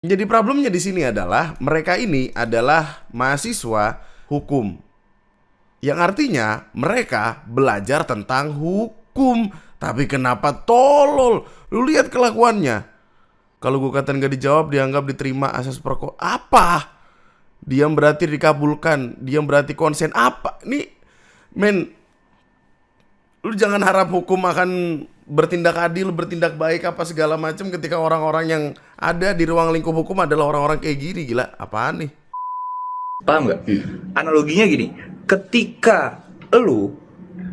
Jadi problemnya di sini adalah mereka ini adalah mahasiswa hukum. Yang artinya mereka belajar tentang hukum. Tapi kenapa tolol? Lu lihat kelakuannya. Kalau gue katain gak dijawab dianggap diterima asas perko. Apa? Diam berarti dikabulkan. Diam berarti konsen. Apa? Nih men, lu jangan harap hukum akan bertindak adil, bertindak baik apa segala macam ketika orang-orang yang ada di ruang lingkup hukum adalah orang-orang kayak gini. Gila, apaan nih? Paham nggak? Analoginya gini, ketika lu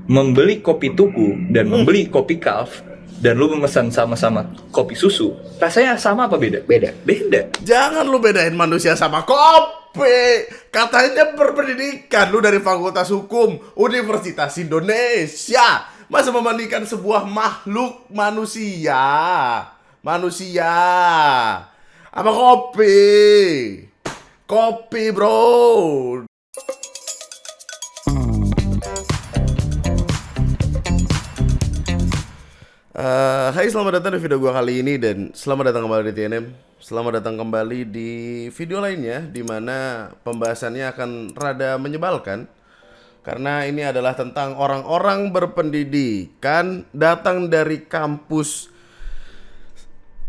membeli kopi tuku dan membeli kopi calf dan lu memesan sama-sama kopi susu, rasanya sama apa beda? Beda. Jangan lu bedain manusia sama kopi. Katanya berpendidikan, lu dari Fakultas Hukum Universitas Indonesia. Masa membandingkan sebuah makhluk manusia sama kopi. Kopi, bro. Hai, selamat datang di video gua kali ini dan selamat datang kembali di TNM. Selamat datang kembali di video lainnya di mana pembahasannya akan rada menyebalkan karena ini adalah tentang orang-orang berpendidikan datang dari kampus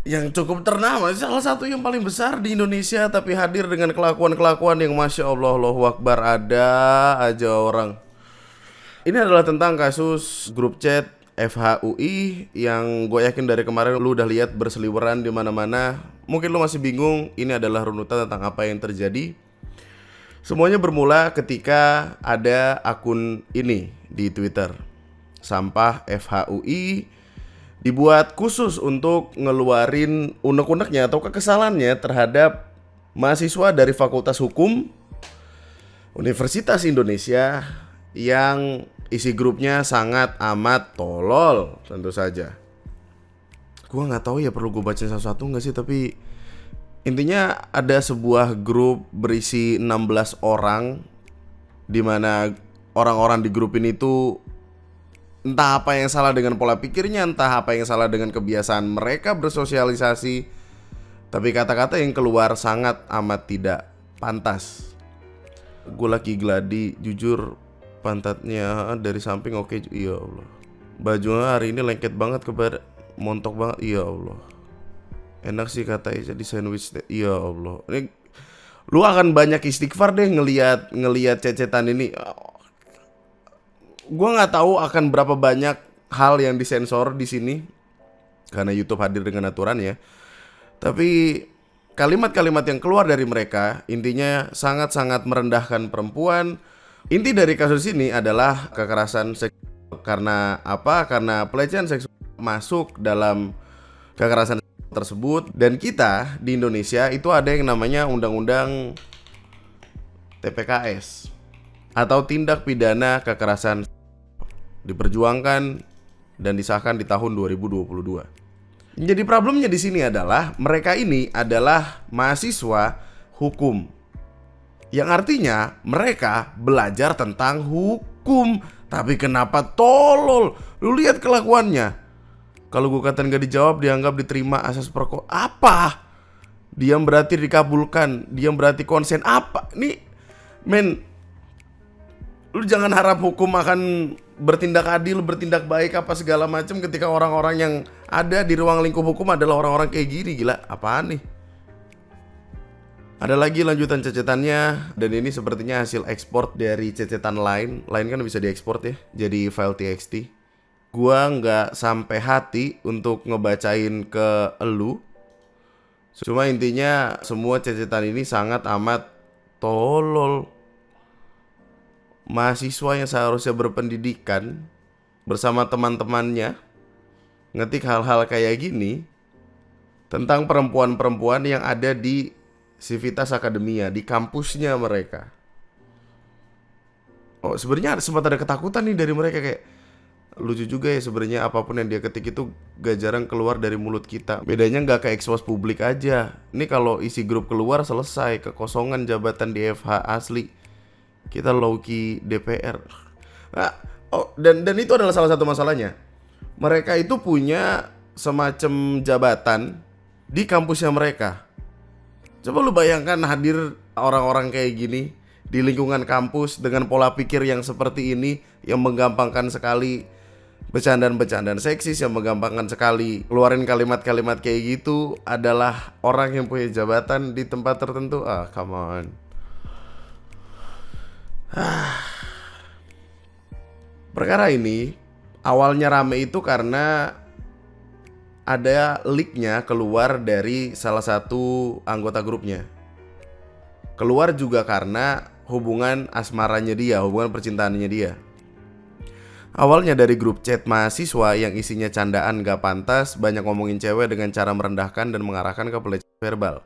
yang cukup ternama, salah satu yang paling besar di Indonesia, tapi hadir dengan kelakuan-kelakuan yang Masya Allah, Allahu Akbar, ada aja orang. Ini adalah tentang kasus grup chat FHUI yang gue yakin dari kemarin lu udah lihat berseliweran di mana-mana. Mungkin lu masih bingung ini adalah runutan tentang apa yang terjadi. Semuanya bermula ketika ada akun ini di Twitter, Sampah FHUI, dibuat khusus untuk ngeluarin unek-uneknya atau kekesalannya terhadap mahasiswa dari Fakultas Hukum Universitas Indonesia yang isi grupnya sangat amat tolol tentu saja. Gua nggak tahu ya perlu gue bacain satu-satu nggak sih, tapi intinya ada sebuah grup berisi 16 orang di mana orang-orang di grup ini tuh entah apa yang salah dengan pola pikirnya, entah apa yang salah dengan kebiasaan mereka bersosialisasi, tapi kata-kata yang keluar sangat amat tidak pantas. Gue lagi gladi, jujur pantatnya dari samping oke. Ya Allah, bajunya hari ini lengket banget kepada montok banget. Ya Allah, enak sih kata Ica di sandwich. Ya Allah, ini lu akan banyak istighfar deh ngelihat cecetan ini. Gua nggak tahu akan berapa banyak hal yang disensor di sini karena YouTube hadir dengan aturan ya. Tapi kalimat-kalimat yang keluar dari mereka intinya sangat-sangat merendahkan perempuan. Inti dari kasus ini adalah kekerasan seksual. Karena apa? Karena pelecehan seksual masuk dalam kekerasan tersebut. Dan kita di Indonesia itu ada yang namanya Undang-Undang TPKS atau Tindak Pidana Kekerasan, diperjuangkan dan disahkan di tahun 2022. Jadi problemnya di sini adalah mereka ini adalah mahasiswa hukum. Yang artinya mereka belajar tentang hukum. Tapi kenapa tolol? Lu lihat kelakuannya. Kalau gue katain gak dijawab dianggap diterima asas perko. Apa? Diam berarti dikabulkan. Diam berarti konsen. Apa? Nih men, lu jangan harap hukum akan bertindak adil, bertindak baik apa segala macam ketika orang-orang yang ada di ruang lingkup hukum adalah orang-orang kayak gini. Gila, apaan nih? Ada lagi lanjutan cecetannya, dan ini sepertinya hasil ekspor dari cecetan lain. Lain kan bisa diekspor ya, jadi file txt. Gua nggak sampai hati untuk ngebacain ke elu. Cuma intinya semua cecetan ini sangat amat tolol. Mahasiswa yang seharusnya berpendidikan bersama teman-temannya ngetik hal-hal kayak gini tentang perempuan-perempuan yang ada di Civitas Akademia, di kampusnya mereka. Oh, sebenarnya sempat ada ketakutan nih dari mereka, kayak lucu juga ya sebenarnya apapun yang dia ketik itu gak jarang keluar dari mulut kita. Bedanya gak ke expose publik aja. Ini kalau isi grup keluar selesai, kekosongan jabatan di FH asli. Kita low-key DPR. Nah, dan itu adalah salah satu masalahnya. Mereka itu punya semacam jabatan di kampusnya mereka. Coba lu bayangkan hadir orang-orang kayak gini di lingkungan kampus dengan pola pikir yang seperti ini, yang menggampangkan sekali bercandaan-bercandaan seksis, yang menggampangkan sekali keluarin kalimat-kalimat kayak gitu adalah orang yang punya jabatan di tempat tertentu. Ah, come on. Perkara ini awalnya rame itu karena ada leaknya keluar dari salah satu anggota grupnya. Keluar juga karena hubungan asmaranya dia, hubungan percintaannya dia. Awalnya dari grup chat mahasiswa yang isinya candaan gak pantas, banyak ngomongin cewek dengan cara merendahkan dan mengarahkan ke pelecehan verbal.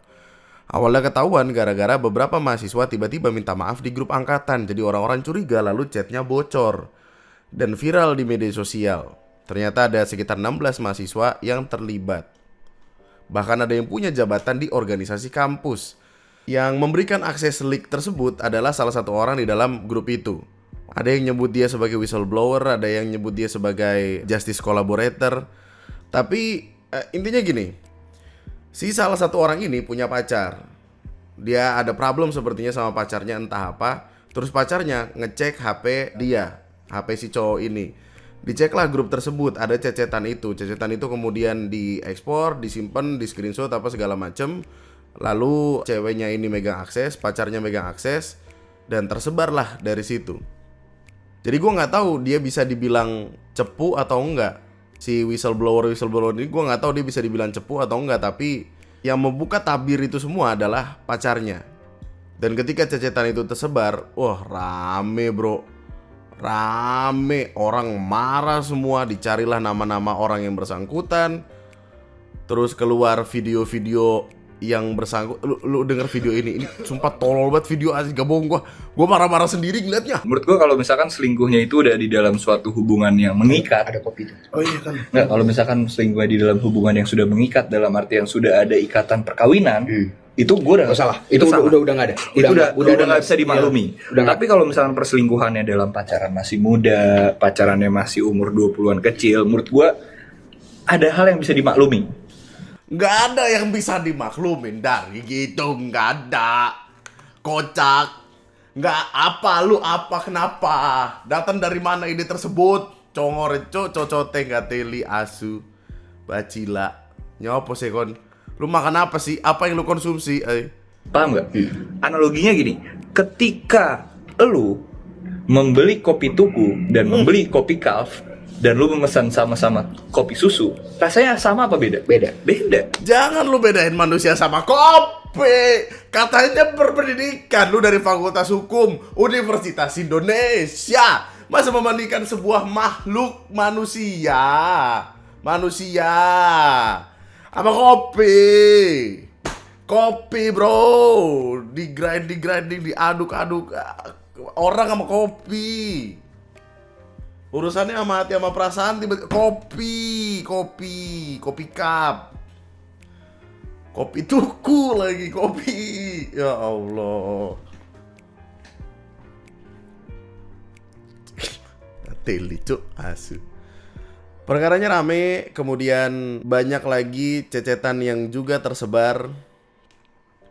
Awalnya ketahuan gara-gara beberapa mahasiswa tiba-tiba minta maaf di grup angkatan. Jadi orang-orang curiga, lalu chatnya bocor dan viral di media sosial. Ternyata ada sekitar 16 mahasiswa yang terlibat. Bahkan ada yang punya jabatan di organisasi kampus. Yang memberikan akses leak tersebut adalah salah satu orang di dalam grup itu. Ada yang nyebut dia sebagai whistleblower, ada yang nyebut dia sebagai justice collaborator. Tapi intinya gini, si salah satu orang ini punya pacar. Dia ada problem sepertinya sama pacarnya, entah apa. Terus pacarnya ngecek HP dia, HP si cowok ini. Diceklah grup tersebut, ada cecetan itu. Cecetan itu kemudian diekspor, disimpan, di screenshot apa segala macem. Lalu ceweknya ini megang akses, pacarnya megang akses, dan tersebarlah dari situ. Jadi gue nggak tahu dia bisa dibilang cepu atau enggak. Si whistleblower ini gue nggak tahu dia bisa dibilang cepu atau enggak. Tapi yang membuka tabir itu semua adalah pacarnya. Dan ketika cecetan itu tersebar, wah rame bro. Rame, orang marah semua, dicarilah nama-nama orang yang bersangkutan. Terus keluar video-video yang bersangkut. Lu denger video ini sumpah tolol banget video asli, gak bohong gua marah-marah sendiri ngeliatnya. Menurut gua kalau misalkan selingkuhnya itu udah di dalam suatu hubungan yang mengikat, Ada kopi itu. Oh iya kan. nggak, kalau misalkan selingkuhnya di dalam hubungan yang sudah mengikat dalam arti yang sudah ada ikatan perkawinan, itu gua udah Oh, salah. Itu salah. udah nggak ada. Itu udah nggak bisa dimaklumi. Iya, udah nggak. Tapi kalau misalkan perselingkuhannya dalam pacaran masih muda, pacarannya masih umur 20-an kecil, menurut gua ada hal yang bisa dimaklumi. Nggak ada yang bisa dimaklumin dari gitu, nggak ada. Kocak. Nggak apa, lu apa, kenapa? Datang dari mana ini tersebut? Congoreco, cocote, gateli, asu, bacila. Nyopo sih kon? Lu makan apa sih? Apa yang lu konsumsi? Paham nggak? Analoginya gini, ketika lu membeli kopi tuku dan membeli kopi calf dan lu memesan sama-sama kopi susu, rasanya sama apa beda? Beda. Beda. Jangan lu bedain manusia sama kopi. Katanya berpendidikan. Lu dari Fakultas Hukum Universitas Indonesia. Masa membandingkan sebuah makhluk manusia sama kopi. Kopi bro. Di-grinding, diaduk-aduk. Orang sama kopi. Urusannya sama hati sama perasaan, tiba-tiba kopi cup. Kopi tuku lagi, kopi. Ya Allah. Teli cuk, asu. Perkaranya rame, kemudian banyak lagi cecetan yang juga tersebar.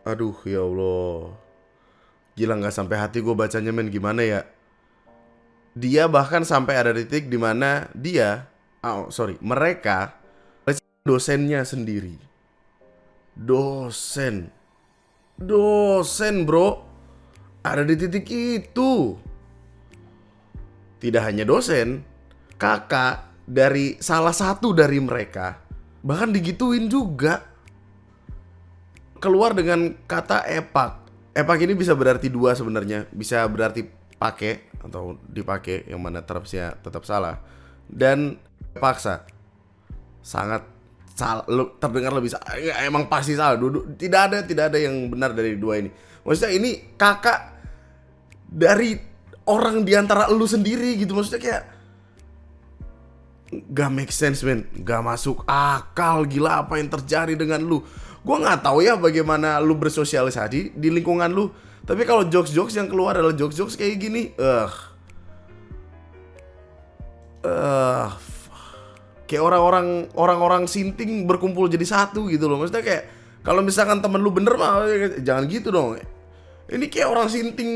Aduh, ya Allah. Gila, nggak sampai hati gue bacanya, men, gimana ya? Dia bahkan sampai ada titik di mana mereka dosennya sendiri. Dosen bro, ada di titik itu. Tidak hanya dosen, kakak dari salah satu dari mereka bahkan digituin juga. Keluar dengan kata epak. Epak ini bisa berarti dua sebenarnya, bisa berarti pakai atau dipakai, yang mana tetap salah, dan paksa. Sangat salah, terdengar lebih salah. Emang pasti salah. Tidak ada yang benar dari dua ini. Maksudnya ini kakak dari orang diantara lu sendiri gitu. Maksudnya kayak gak make sense, men. Gak masuk akal. Gila, apa yang terjadi dengan lu? Gua nggak tahu ya bagaimana lu bersosialisasi di lingkungan lu. Tapi kalau jokes-jokes yang keluar adalah jokes-jokes kayak gini, kayak orang-orang sinting berkumpul jadi satu gitu loh. Maksudnya kayak Kalau misalkan temen lu bener mah jangan gitu dong. Ini kayak orang sinting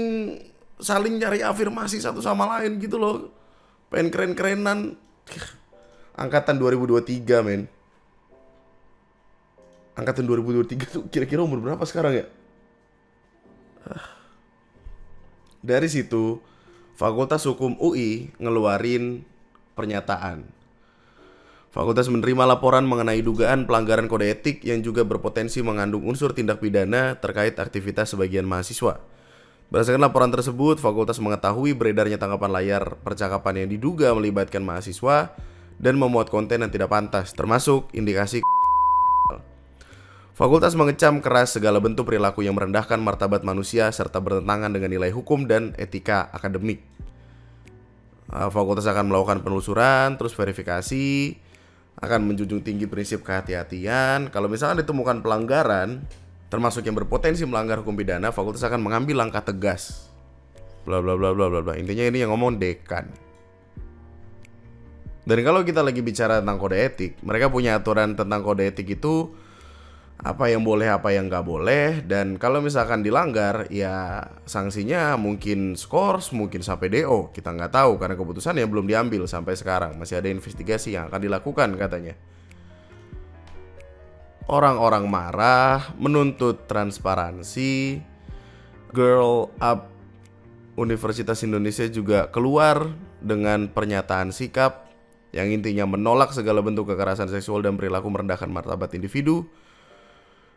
saling nyari afirmasi satu sama lain gitu loh. Pengen keren-kerenan. Angkatan 2023 men. Angkatan 2023 tuh kira-kira umur berapa sekarang ya? Dari situ Fakultas Hukum UI ngeluarin pernyataan. Fakultas menerima laporan mengenai dugaan pelanggaran kode etik yang juga berpotensi mengandung unsur tindak pidana terkait aktivitas sebagian mahasiswa. Berdasarkan laporan tersebut, Fakultas mengetahui beredarnya tangkapan layar percakapan yang diduga melibatkan mahasiswa dan memuat konten yang tidak pantas, termasuk indikasi. Fakultas mengecam keras segala bentuk perilaku yang merendahkan martabat manusia serta bertentangan dengan nilai hukum dan etika akademik. Fakultas akan melakukan penelusuran, terus verifikasi, akan menjunjung tinggi prinsip kehati-hatian. Kalau misalkan ditemukan pelanggaran, termasuk yang berpotensi melanggar hukum pidana, fakultas akan mengambil langkah tegas. Bla bla bla bla bla bla. Intinya ini yang ngomong dekan. Dan kalau kita lagi bicara tentang kode etik, mereka punya aturan tentang kode etik itu apa yang boleh, apa yang nggak boleh. Dan kalau misalkan dilanggar, ya sanksinya mungkin skors, mungkin sampai DO. Kita nggak tahu karena keputusannya belum diambil sampai sekarang. Masih ada investigasi yang akan dilakukan katanya. Orang-orang marah, menuntut transparansi. Girl Up Universitas Indonesia juga keluar dengan pernyataan sikap yang intinya menolak segala bentuk kekerasan seksual dan perilaku merendahkan martabat individu,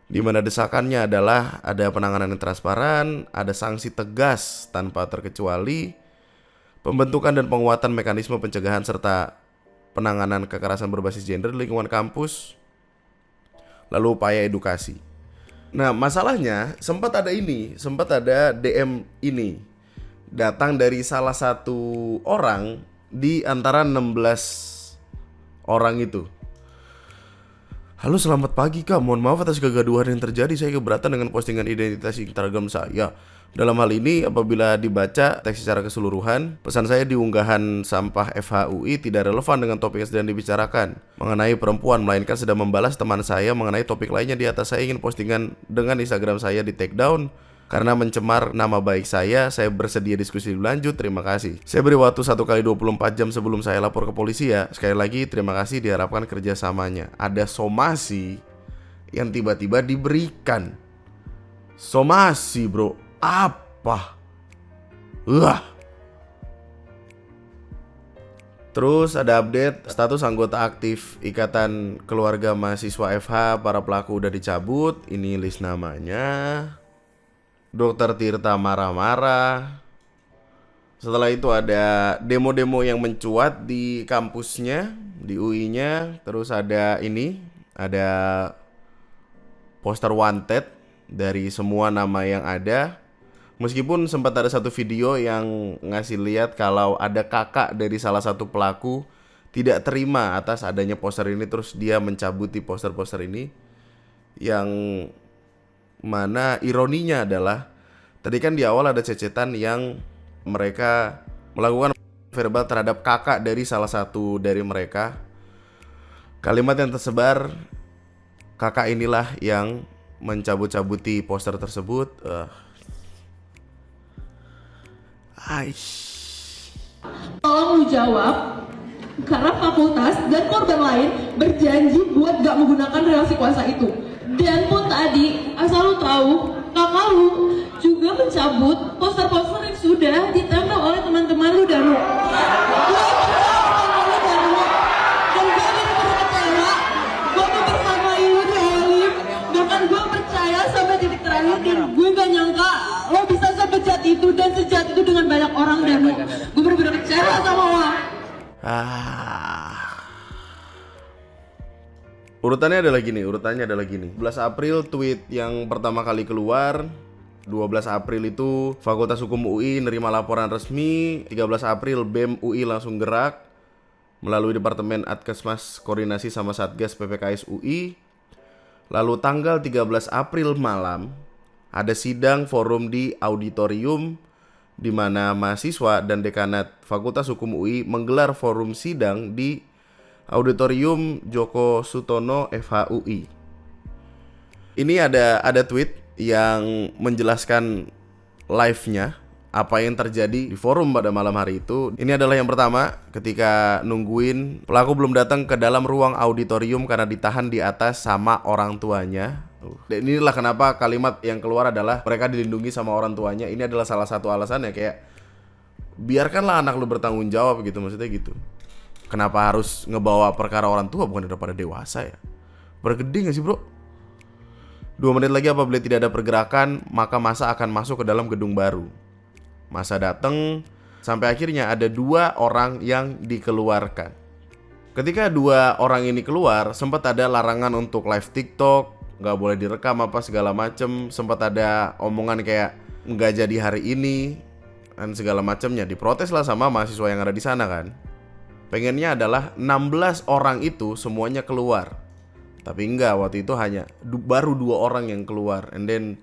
di mana desakannya adalah ada penanganan yang transparan, ada sanksi tegas tanpa terkecuali, pembentukan dan penguatan mekanisme pencegahan serta penanganan kekerasan berbasis gender di lingkungan kampus, lalu upaya edukasi. Nah, masalahnya sempat ada DM ini datang dari salah satu orang di antara 16 orang itu. Halo, selamat pagi Kak, mohon maaf atas kegaduhan yang terjadi. Saya keberatan dengan postingan identitas Instagram saya. Dalam hal ini, apabila dibaca teks secara keseluruhan, pesan saya di unggahan sampah FHUI tidak relevan dengan topik yang sedang dibicarakan mengenai perempuan, melainkan sedang membalas teman saya mengenai topik lainnya di atas. Saya ingin postingan dengan Instagram saya di take down karena mencemar nama baik saya bersedia diskusi lebih lanjut, terima kasih. Saya beri waktu 1x24 jam sebelum saya lapor ke polisi ya. Sekali lagi terima kasih, diharapkan kerjasamanya. Ada somasi yang tiba-tiba diberikan. Somasi bro, apa? Terus ada update status anggota aktif Ikatan Keluarga Mahasiswa FH, para pelaku udah dicabut. Ini list namanya. Dokter Tirta marah-marah. Setelah itu ada demo-demo yang mencuat di kampusnya, di UI-nya. Terus ada poster wanted dari semua nama yang ada. Meskipun sempat ada satu video yang ngasih lihat kalau ada kakak dari salah satu pelaku tidak terima atas adanya poster ini, terus dia mencabuti poster-poster ini. Yang mana ironinya adalah tadi kan di awal ada cecetan yang mereka melakukan verbal terhadap kakak dari salah satu dari mereka. Kalimat yang tersebar, kakak inilah yang mencabut-cabuti poster tersebut. Tolong lu jawab, karena fakultas dan korban lain berjanji buat gak menggunakan relasi kuasa itu. Dan pun tadi, asal lu tahu, kakak lu juga mencabut poster-poster yang sudah ditempel oleh teman-teman lu dan lu. Dan gue bener-bener kecewa, gue tuh bersama lu di Halim. Bahkan gue percaya sampai titik terakhir, dan gue gak nyangka lo bisa sebejat itu dan sejat itu dengan banyak orang dan lu. Gue bener-bener kecewa sama lo. Urutannya adalah gini. 11 April tweet yang pertama kali keluar. 12 April itu Fakultas Hukum UI nerima laporan resmi. 13 April BEM UI langsung gerak melalui Departemen Adkesmas koordinasi sama Satgas PPKS UI. Lalu tanggal 13 April malam ada sidang forum di auditorium, di mana mahasiswa dan dekanat Fakultas Hukum UI menggelar forum sidang di Auditorium Joko Sutono FHUI. Ini ada tweet yang menjelaskan live-nya apa yang terjadi di forum pada malam hari itu. Ini adalah yang pertama, ketika nungguin pelaku belum datang ke dalam ruang auditorium karena ditahan di atas sama orang tuanya. Dan inilah kenapa kalimat yang keluar adalah mereka dilindungi sama orang tuanya. Ini adalah salah satu alasannya, kayak biarkanlah anak lu bertanggung jawab gitu, maksudnya gitu. Kenapa harus ngebawa perkara orang tua bukan daripada dewasa ya? Bergede gak sih bro? 2 menit lagi apabila tidak ada pergerakan, maka masa akan masuk ke dalam gedung baru. Masa datang, sampai akhirnya ada 2 orang yang dikeluarkan. Ketika 2 orang ini keluar, sempat ada larangan untuk live TikTok, nggak boleh direkam apa segala macem. Sempat ada omongan kayak nggak jadi hari ini dan segala macamnya. Diprotes lah sama mahasiswa yang ada di sana kan. Pengennya adalah 16 orang itu semuanya keluar. Tapi enggak, waktu itu hanya baru 2 orang yang keluar. And then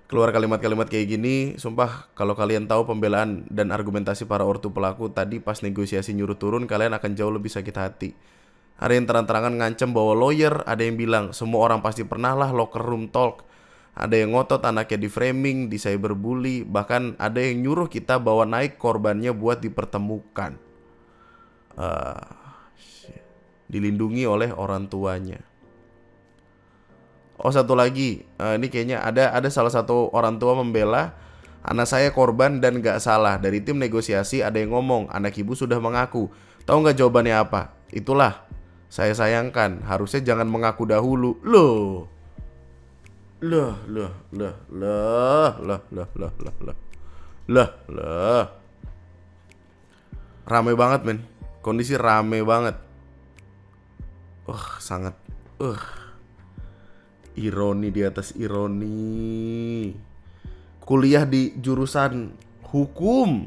keluar kalimat-kalimat kayak gini. Sumpah kalau kalian tahu pembelaan dan argumentasi para ortu pelaku tadi pas negosiasi nyuruh turun, kalian akan jauh lebih sakit hati. Ada yang terang-terangan ngancem bawa lawyer. Ada yang bilang semua orang pasti pernah lah locker room talk. Ada yang ngotot anaknya di framing, di cyberbully. Bahkan ada yang nyuruh kita bawa naik korbannya buat dipertemukan. Dilindungi oleh orang tuanya. Oh satu lagi, ini kayaknya ada salah satu orang tua membela anak saya korban dan gak salah. Dari tim negosiasi ada yang ngomong anak ibu sudah mengaku. Tahu gak jawabannya apa? Itulah, saya sayangkan, harusnya jangan mengaku dahulu. Loh. Rame banget men. Kondisi rame banget. Sangat ironi di atas ironi. Kuliah di jurusan hukum,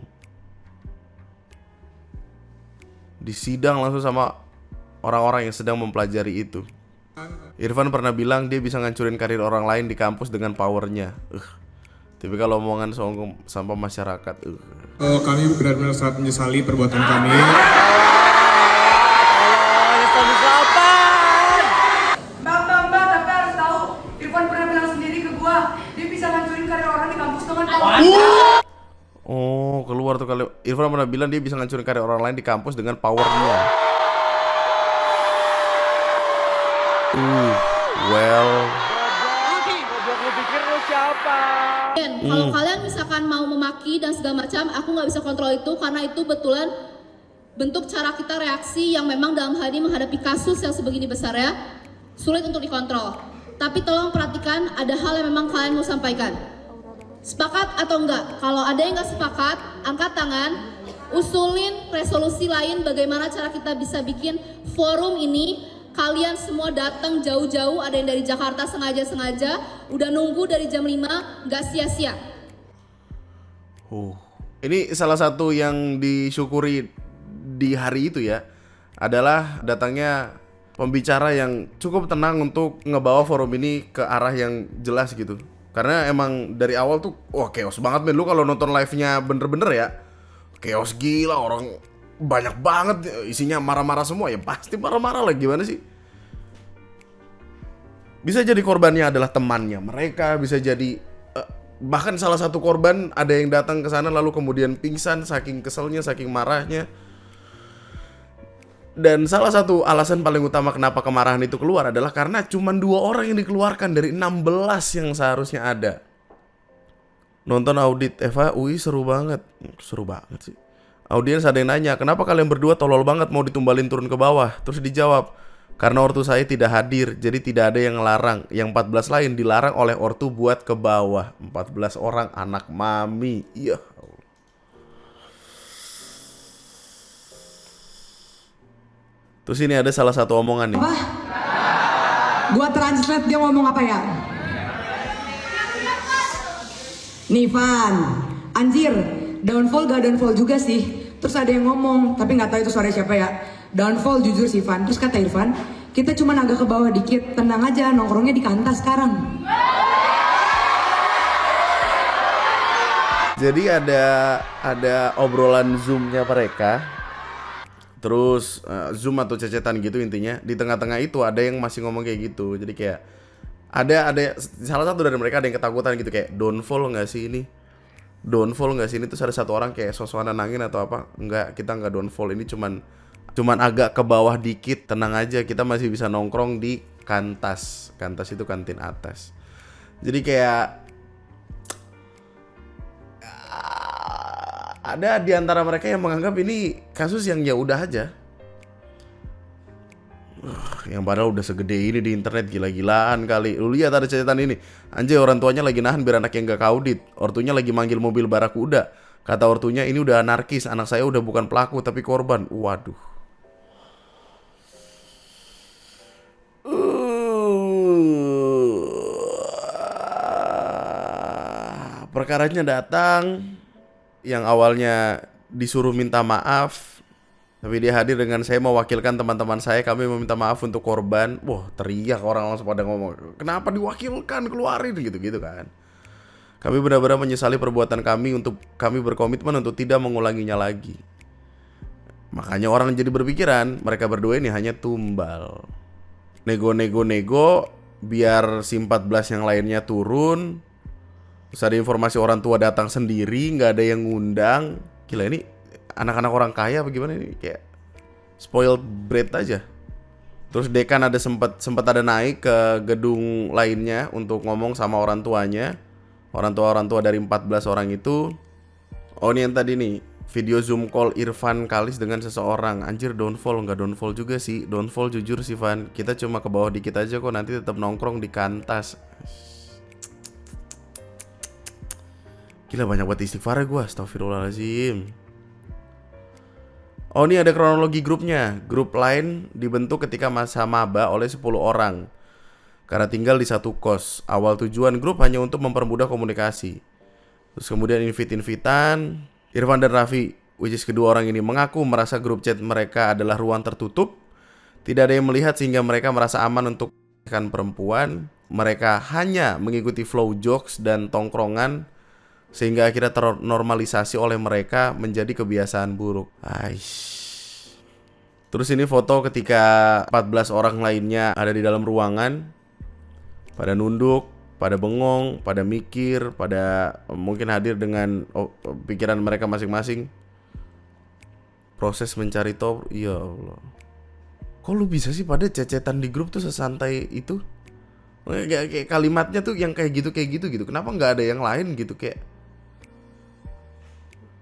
disidang langsung sama orang-orang yang sedang mempelajari itu. Irfan pernah bilang dia bisa ngancurin karir orang lain di kampus dengan powernya. Tapi kalau omongan sampah masyarakat, kami benar-benar sangat menyesali perbuatan kami. Mbak, tapi harus tahu, Irfan pernah bilang sendiri ke gua, dia bisa ngancurin karir orang di kampus dengan power. oh keluar tuh kali. Irfan pernah bilang dia bisa ngancurin karir orang lain di kampus dengan powernya. Well. Kalau kalian misalkan mau memaki dan segala macam, aku nggak bisa kontrol itu karena itu betulan bentuk cara kita reaksi yang memang dalam hal ini menghadapi kasus yang sebegini besar ya, sulit untuk dikontrol. Tapi tolong perhatikan, ada hal yang memang kalian mau sampaikan. Sepakat atau enggak? Kalau ada yang nggak sepakat, angkat tangan, usulin resolusi lain bagaimana cara kita bisa bikin forum ini. Kalian semua datang jauh-jauh, ada yang dari Jakarta sengaja-sengaja, udah nunggu dari jam 5, nggak sia-sia. Ini salah satu yang disyukuri di hari itu ya, adalah datangnya pembicara yang cukup tenang untuk ngebawa forum ini ke arah yang jelas gitu. Karena emang dari awal tuh, wah chaos banget men. Lu kalau nonton live-nya bener-bener ya, chaos gila, orang banyak banget, isinya marah-marah semua. Ya pasti marah-marah lah, gimana sih? Bisa jadi korbannya adalah temannya mereka, bisa jadi bahkan salah satu korban ada yang datang ke sana lalu kemudian pingsan saking keselnya, saking marahnya. Dan salah satu alasan paling utama kenapa kemarahan itu keluar adalah karena cuma 2 orang yang dikeluarkan dari 16 yang seharusnya ada. Nonton audit Eva UI seru banget sih. Audiens ada yang nanya, kenapa kalian berdua tolol banget mau ditumbalin turun ke bawah? Terus dijawab, karena ortu saya tidak hadir, jadi tidak ada yang ngelarang. Yang 14 lain dilarang oleh ortu buat ke bawah. 14 orang anak mami. Iya. Terus ini ada salah satu omongan nih. Apa? Gua translate dia ngomong apa ya? Nih Van, anjir, downfall gak downfall juga sih. Terus ada yang ngomong, tapi nggak tahu itu suara siapa ya. Downfall jujur sih Van. Terus kata Irfan, kita cuma agak ke bawah dikit, tenang aja, nongkrongnya di kantas sekarang. Jadi ada obrolan Zoom-nya mereka. Terus Zoom atau cecetan gitu intinya. Di tengah-tengah itu ada yang masih ngomong kayak gitu. Jadi kayak Ada salah satu dari mereka ada yang ketakutan gitu kayak downfall nggak sih ini? Downfall nggak sih ini? Terus ada satu orang kayak sosokan nangin atau apa? Enggak, kita nggak downfall, ini cuman agak ke bawah dikit, tenang aja, kita masih bisa nongkrong di Kantas. Kantas itu kantin atas. Jadi kayak ada di antara mereka yang menganggap ini kasus yang ya udah aja. Yang padahal udah segede ini di internet, gila-gilaan kali. Lu lihat ada catatan ini. Anjay, orang tuanya lagi nahan biar anaknya nggak kaudit. Ortunya lagi manggil mobil barakuda. Kata ortunya ini udah anarkis, anak saya udah bukan pelaku tapi korban. Waduh. Perkaranya datang, yang awalnya disuruh minta maaf, tapi dia hadir dengan saya mewakilkan teman-teman saya, kami meminta maaf untuk korban. Wah, teriak orang langsung pada ngomong, kenapa diwakilkan, keluarin gitu-gitu kan. Kami benar-benar menyesali perbuatan kami, kami berkomitmen untuk tidak mengulanginya lagi. Makanya orang jadi berpikiran mereka berdua ini hanya tumbal. Nego biar si 14 yang lainnya turun. Terus ada informasi orang tua datang sendiri, nggak ada yang ngundang. Gila, ini anak-anak orang kaya bagaimana ini, kayak spoiled brat aja. Terus dekan ada sempat ada naik ke gedung lainnya untuk ngomong sama orang tuanya. Orang tua dari 14 orang itu. Oh, ini yang tadi nih, video zoom call Irfan Kalis dengan seseorang. Anjir, downfall nggak downfall juga sih. Downfall jujur sih Van, kita cuma ke bawah dikit aja kok, nanti tetap nongkrong di Kantas. Gila, banyak banget istighfar gue, astagfirullahaladzim. Oh, ini ada kronologi grupnya. Grup lain dibentuk ketika masa maba oleh 10 orang karena tinggal di satu kos. Awal tujuan grup hanya untuk mempermudah komunikasi. Terus kemudian invite-invitan. Irfan dan Raffi, which is kedua orang ini, mengaku merasa grup chat mereka adalah ruang tertutup. Tidak ada yang melihat sehingga mereka merasa aman untuk kan perempuan. Mereka hanya mengikuti flow jokes dan tongkrongan sehingga akhirnya ternormalisasi oleh mereka menjadi kebiasaan buruk. Aish. Terus ini foto ketika 14 orang lainnya ada di dalam ruangan, pada nunduk, pada bengong, pada mikir, pada mungkin hadir dengan pikiran mereka masing-masing. Proses mencari tahu, ya Allah. Kok lu bisa sih pada cecetan di grup tuh sesantai itu? Kayak kalimatnya tuh yang kayak gitu gitu. Kenapa nggak ada yang lain gitu, kayak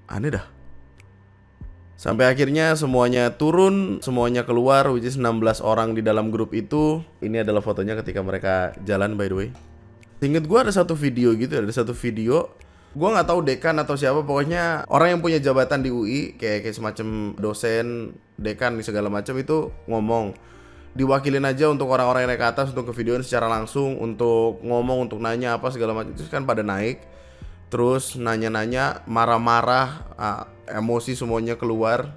aneh dah. Sampai akhirnya semuanya turun, semuanya keluar, which is 16 orang di dalam grup itu. Ini adalah fotonya ketika mereka jalan, by the way. Ingat gue ada satu video gitu, gue nggak tahu dekan atau siapa, pokoknya orang yang punya jabatan di UI, kayak semacam dosen, dekan segala macam itu ngomong, diwakilin aja untuk orang-orang yang naik ke atas untuk ke videoin secara langsung, untuk ngomong, untuk nanya apa segala macam. Itu kan pada naik, terus nanya-nanya, marah-marah, emosi semuanya keluar.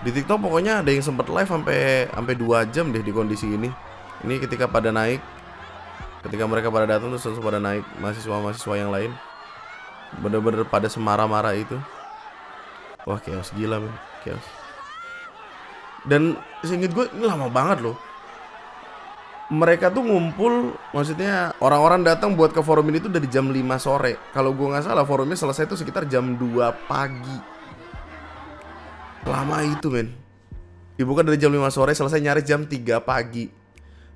Di TikTok pokoknya ada yang sempat live sampai 2 jam deh di kondisi ini. Ini ketika pada naik, ketika mereka pada datang terus langsung pada naik mahasiswa-mahasiswa yang lain. Bener-bener pada semarah-marah itu. Wah, chaos gila men, chaos. Dan seinget gue ini lama banget loh. Mereka tuh ngumpul, maksudnya orang-orang datang buat ke forum ini tuh dari jam 5 sore. Kalau gue gak salah forumnya selesai tuh sekitar jam 2 pagi. Lama itu men. Dibuka dari jam 5 sore, selesai nyaris jam 3 pagi.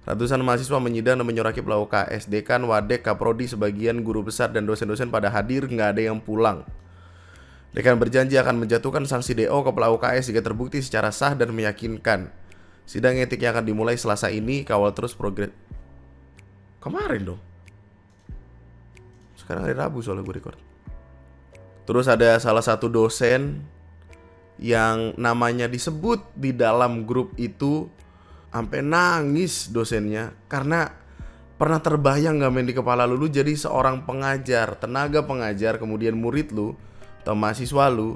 Ratusan mahasiswa menyidang dan menyoraki pelaku KS, dekan, wadek, kaprodi, sebagian guru besar dan dosen-dosen pada hadir, gak ada yang pulang. Dekan berjanji akan menjatuhkan sanksi DO ke pelaku KS jika terbukti secara sah dan meyakinkan. Sidang etik yang akan dimulai Selasa ini, kawal terus progres. Kemarin dong. Sekarang hari Rabu soalnya gue record. Terus ada salah satu dosen yang namanya disebut di dalam grup itu, sampai nangis dosennya karena pernah terbayang gak main di kepala lu jadi seorang pengajar, tenaga pengajar, kemudian murid lu atau mahasiswa lu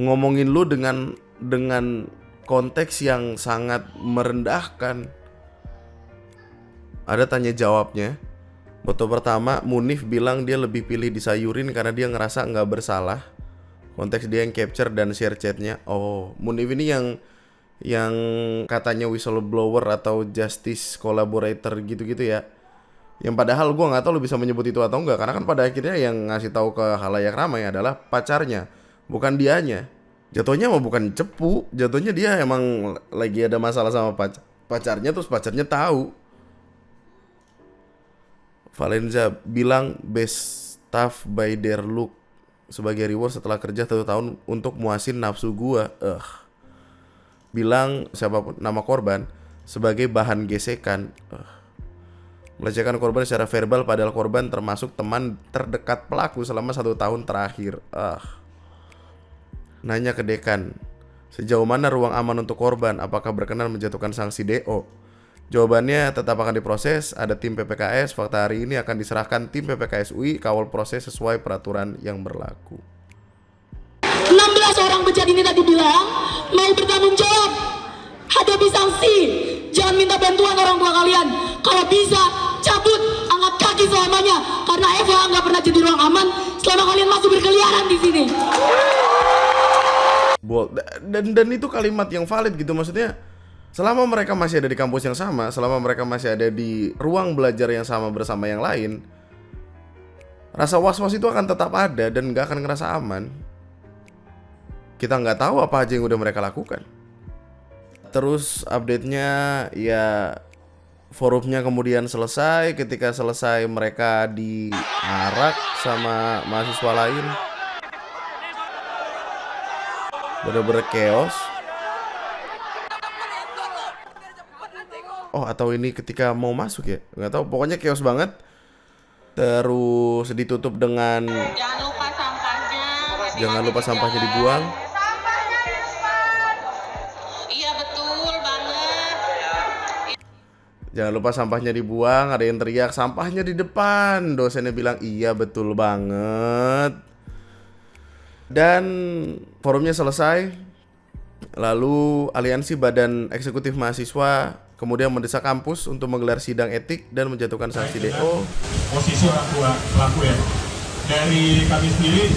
ngomongin lu dengan konteks yang sangat merendahkan. Ada tanya jawabnya. Foto pertama, Munif bilang dia lebih pilih disayurin karena dia ngerasa gak bersalah. Konteks dia yang capture dan share chatnya. Oh, Munif ini yang katanya whistleblower atau justice collaborator gitu-gitu ya. Yang padahal gue nggak tahu lu bisa menyebut itu atau enggak, karena kan pada akhirnya yang ngasih tahu ke halayak ramai adalah pacarnya, bukan dianya. Jatuhnya mah bukan cepu, jatuhnya dia emang lagi ada masalah sama pacarnya, terus pacarnya tahu. Valenza bilang best stuff by their look sebagai reward setelah kerja 1 tahun untuk muasin nafsu gua. Bilang siapapun nama korban sebagai bahan gesekan. Melecehkan korban secara verbal padahal korban termasuk teman terdekat pelaku selama 1 tahun terakhir. Nanya ke dekan, sejauh mana ruang aman untuk korban? Apakah berkenan menjatuhkan sanksi DO? Jawabannya tetap akan diproses. Ada tim PPKS. Fakta hari ini akan diserahkan tim PPKS UI kawal proses sesuai peraturan yang berlaku. 16 orang bejat ini tadi bilang mau bertanggung jawab, hadapi sanksi, jangan minta bantuan orang tua kalian. Kalau bisa cabut, angkat kaki selamanya, karena Eva nggak pernah jadi ruang aman selama kalian masih berkeliaran di sini. Dan itu kalimat yang valid gitu, maksudnya selama mereka masih ada di kampus yang sama, selama mereka masih ada di ruang belajar yang sama bersama yang lain, rasa was-was itu akan tetap ada dan nggak akan ngerasa aman. Kita nggak tahu apa aja yang udah mereka lakukan. Terus update-nya ya forumnya kemudian selesai. Ketika selesai mereka diarak sama mahasiswa lain. Bener-bener chaos. Oh, atau ini ketika mau masuk ya? Nggak tahu, pokoknya chaos banget. Terus ditutup dengan jangan lupa sampahnya dibuang. Iya betul banget. Jangan lupa sampahnya dibuang. Ada yang teriak sampahnya di depan. Dosennya bilang iya betul banget. Dan forumnya selesai. Lalu Aliansi Badan Eksekutif Mahasiswa kemudian mendesak kampus untuk menggelar sidang etik dan menjatuhkan sanksi DO. Posisi orang tua pelaku ya. Dari kami sendiri,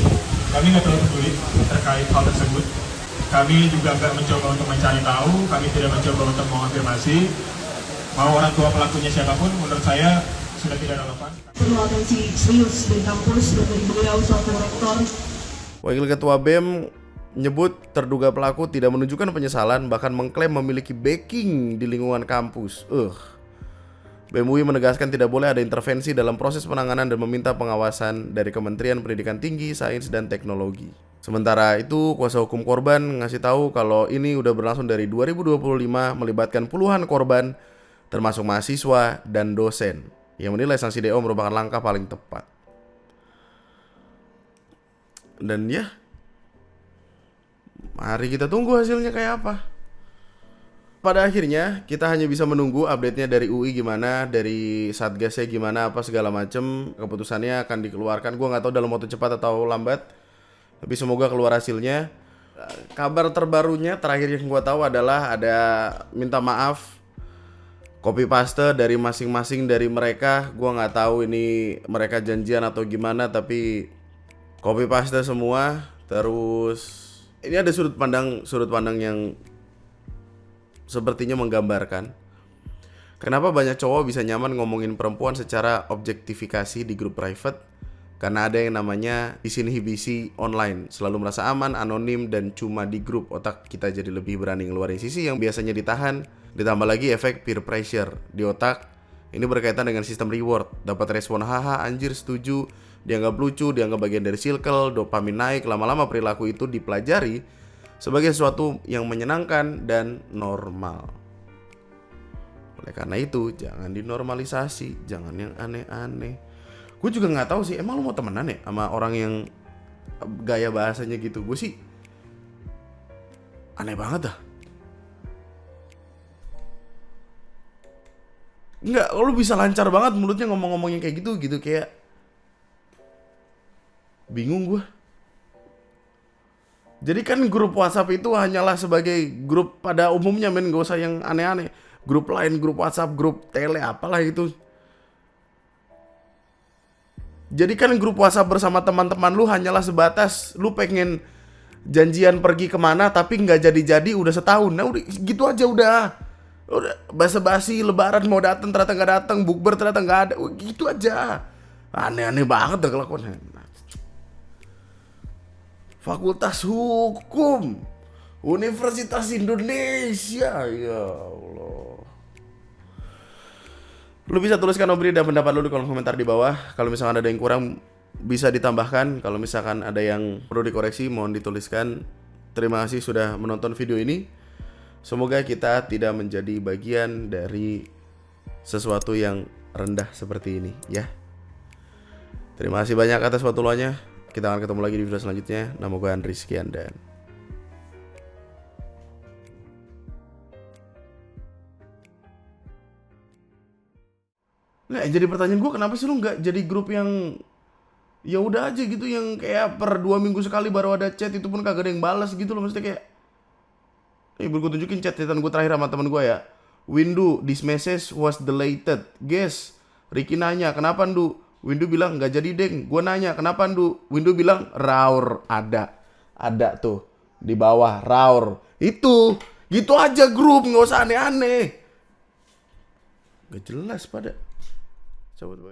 kami nggak terlalu peduli terkait hal tersebut. Kami juga nggak mencoba untuk mencari tahu, kami tidak mencoba untuk mengonfirmasi. Mau orang tua pelakunya siapapun, menurut saya sudah tidak relevan. Perlu atensi serius dari kampus dan dari beliau selaku rektor. Wakil Ketua BEM menyebut terduga pelaku tidak menunjukkan penyesalan, bahkan mengklaim memiliki backing di lingkungan kampus. BEM UI menegaskan tidak boleh ada intervensi dalam proses penanganan dan meminta pengawasan dari Kementerian Pendidikan Tinggi, Sains, dan Teknologi. Sementara itu, kuasa hukum korban ngasih tahu kalau ini udah berlangsung dari 2025, melibatkan puluhan korban, termasuk mahasiswa dan dosen, yang menilai sanksi DO merupakan langkah paling tepat. Dan ya, mari kita tunggu hasilnya kayak apa. Pada akhirnya kita hanya bisa menunggu update-nya dari UI gimana, dari Satgasnya gimana, apa segala macem. Keputusannya akan dikeluarkan. Gue nggak tahu dalam waktu cepat atau lambat, tapi semoga keluar hasilnya. Kabar terbarunya terakhir yang gue tahu adalah ada minta maaf copy paste dari masing-masing dari mereka. Gue nggak tahu ini mereka janjian atau gimana, tapi copy paste semua. Terus ini ada sudut pandang yang sepertinya menggambarkan kenapa banyak cowok bisa nyaman ngomongin perempuan secara objektifikasi di grup private, karena ada yang namanya disinhibisi online, selalu merasa aman, anonim, dan cuma di grup otak kita jadi lebih berani ngeluarin sisi yang biasanya ditahan. Ditambah lagi efek peer pressure di otak. Ini berkaitan dengan sistem reward, dapat respon haha, anjir, setuju, dianggap lucu, dianggap bagian dari circle, dopamin naik. Lama-lama perilaku itu dipelajari sebagai sesuatu yang menyenangkan dan normal. Oleh karena itu, jangan dinormalisasi, jangan yang aneh-aneh. Gue juga nggak tahu sih, emang lu mau temenan ya sama orang yang gaya bahasanya gitu? Gue sih aneh banget dah. Enggak, lu bisa lancar banget mulutnya ngomong-ngomongnya kayak gitu kayak bingung gue. Jadi kan grup WhatsApp itu hanyalah sebagai grup pada umumnya, men, gak usah yang aneh-aneh. Grup lain, grup WhatsApp, grup tele, apalah itu. Jadi kan grup WhatsApp bersama teman-teman lu hanyalah sebatas lu pengen janjian pergi kemana tapi nggak jadi-jadi udah setahun. Nah udah gitu aja udah basa-basi, lebaran mau datang ternyata nggak datang, bukber ternyata nggak ada, gitu aja. Aneh-aneh banget dah kelakuan. Fakultas Hukum Universitas Indonesia, ya Allah. Lu bisa tuliskan opini dan pendapat lu di kolom komentar di bawah. Kalau misalkan ada yang kurang bisa ditambahkan. Kalau misalkan ada yang perlu dikoreksi mohon dituliskan. Terima kasih sudah menonton video ini. Semoga kita tidak menjadi bagian dari sesuatu yang rendah seperti ini ya. Terima kasih banyak atas waktu luangnya. Kita akan ketemu lagi di video selanjutnya. Nama gue Andri, sekian dan nah, jadi pertanyaan gue, kenapa sih lu nggak jadi grup yang ya udah aja gitu, yang kayak per 2 minggu sekali baru ada chat, itu pun kagak ada yang balas gitu loh. Maksudnya kayak gue tunjukin chatan gue terakhir sama temen gue ya. Windu, this message was deleted. Guys, Ricky nanya, kenapa Ndu? Windu bilang nggak jadi deng. Gue nanya, kenapa Ndu? Windu bilang Raur ada tuh di bawah Raur. Itu gitu aja grup, nggak usah aneh-aneh. Gak jelas pada. Cabut boy.